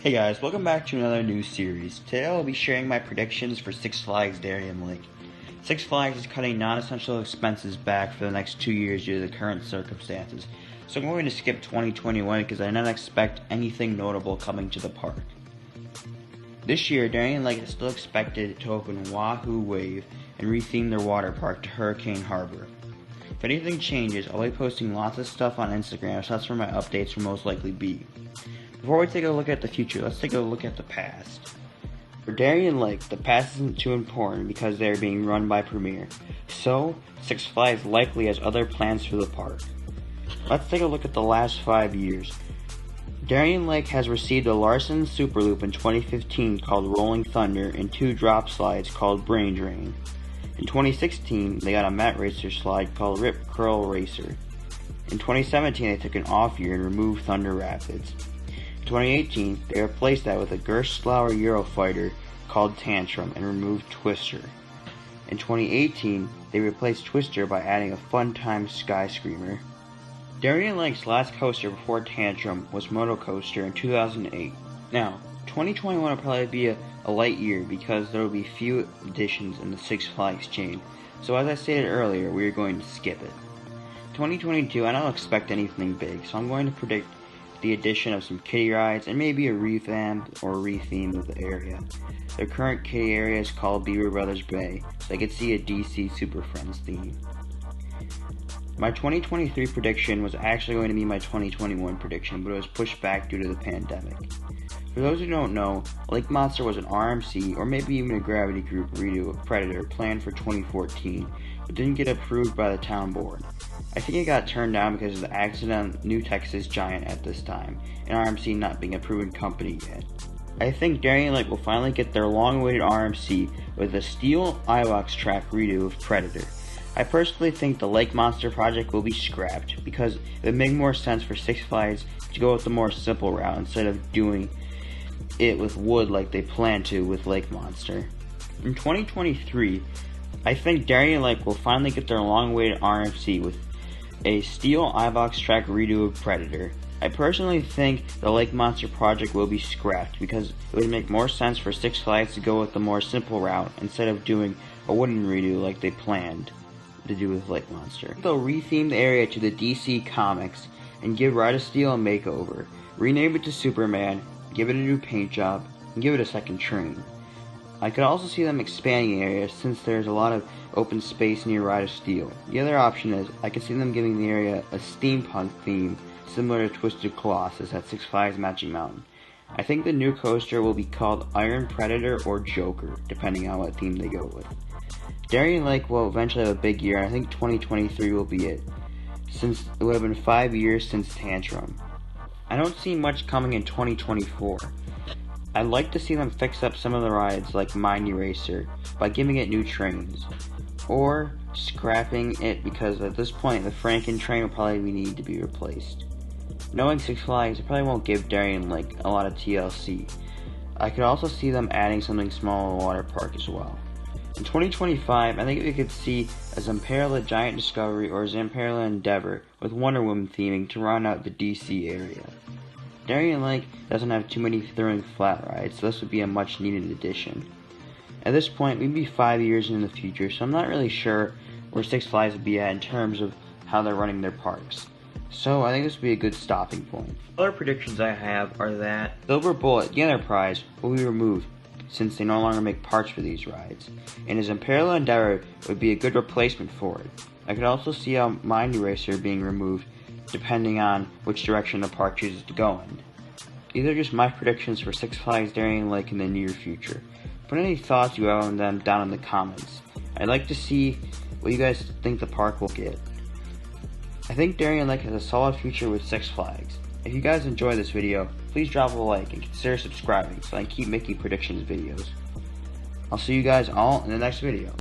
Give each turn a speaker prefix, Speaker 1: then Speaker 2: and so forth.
Speaker 1: Hey guys, welcome back to another new series. Today I'll be sharing my predictions for Six Flags Darien Lake. Six Flags is cutting non-essential expenses back for the next 2 years due to the current circumstances. So I'm going to skip 2021 because I do not expect anything notable coming to the park. This year, Darien Lake is still expected to open Wahoo Wave and retheme their water park to Hurricane Harbor. If anything changes, I'll be posting lots of stuff on Instagram, so that's where my updates will most likely be. Before we take a look at the future, let's take a look at the past. For Darien Lake, the past isn't too important because they are being run by Premier, so Six Flags likely has other plans for the park. Let's take a look at the last 5 years. Darien Lake has received a Larson Superloop in 2015 called Rolling Thunder and 2 drop slides called Brain Drain. In 2016, they got a Met Racer slide called Rip Curl Racer. In 2017, they took an off year and removed Thunder Rapids. In 2018, they replaced that with a Gerstlauer Eurofighter called Tantrum and removed Twister. In 2018, they replaced Twister by adding a Fun Time Sky Screamer. Darien Lake's last coaster before Tantrum was Moto Coaster in 2008. Now, 2021 will probably be a light year because there will be few additions in the Six Flags chain, so as I stated earlier, we are going to skip it. 2022, I don't expect anything big, so I'm going to predict the addition of some kiddie rides and maybe a revamp or retheme of the area. Their current kiddie area is called Beaver Brothers Bay, so I could see a DC Super Friends theme. My 2023 prediction was actually going to be my 2021 prediction, but it was pushed back due to the pandemic. For those who don't know, Lake Monster was an RMC or maybe even a Gravity Group redo of Predator planned for 2014, but didn't get approved by the town board. I think it got turned down because of the accident on New Texas Giant at this time, and RMC not being a proven company yet. I think Darien Lake will finally get their long-awaited RMC with a steel Ibox track redo of Predator. I personally think the Lake Monster project will be scrapped because it would make more sense for Six Flags to go with the more simple route instead of doing it with wood like they plan to with Lake Monster. In 2023, I think Darien Lake will finally get their long-awaited RMC with a steel Ibox track redo of Predator. I personally think the Lake Monster project will be scrapped because it would make more sense for Six Flags to go with the more simple route instead of doing a wooden redo like they planned to do with Lake Monster. They'll retheme the area to the DC Comics and give Ride of Steel a makeover, rename it to Superman, give it a new paint job, and give it a second train. I could also see them expanding the area since there's a lot of open space near Ride of Steel. The other option is I could see them giving the area a steampunk theme similar to Twisted Colossus at Six Flags Magic Mountain. I think the new coaster will be called Iron Predator or Joker, depending on what theme they go with. Darien Lake will eventually have a big year, and I think 2023 will be it, since it would have been 5 years since Tantrum. I don't see much coming in 2024. I'd like to see them fix up some of the rides like Mindy Racer by giving it new trains, or scrapping it because at this point the Franken train will probably need to be replaced. Knowing Six Flags, I probably won't give Darien Lake a lot of TLC. I could also see them adding something small in the water park as well. In 2025, I think we could see a Zamperla Giant Discovery or Zamperla Endeavor with Wonder Woman theming to round out the DC area. Darien Lake doesn't have too many thrilling flat rides, so this would be a much needed addition. At this point, we'd be 5 years in the future, so I'm not really sure where Six Flags would be at in terms of how they're running their parks. So I think this would be a good stopping point. Other predictions I have are that Silver Bullet, the Enterprise, will be removed since they no longer make parts for these rides, and as Imperial Endeavor would be a good replacement for it. I could also see a Mindy Racer being removed depending on which direction the park chooses to go in. These are just my predictions for Six Flags Darien Lake in the near future. Put any thoughts you have on them down in the comments. I'd like to see what you guys think the park will get. I think Darien Lake has a solid future with Six Flags. If you guys enjoyed this video, please drop a like and consider subscribing so I can keep making predictions videos. I'll see you guys all in the next video.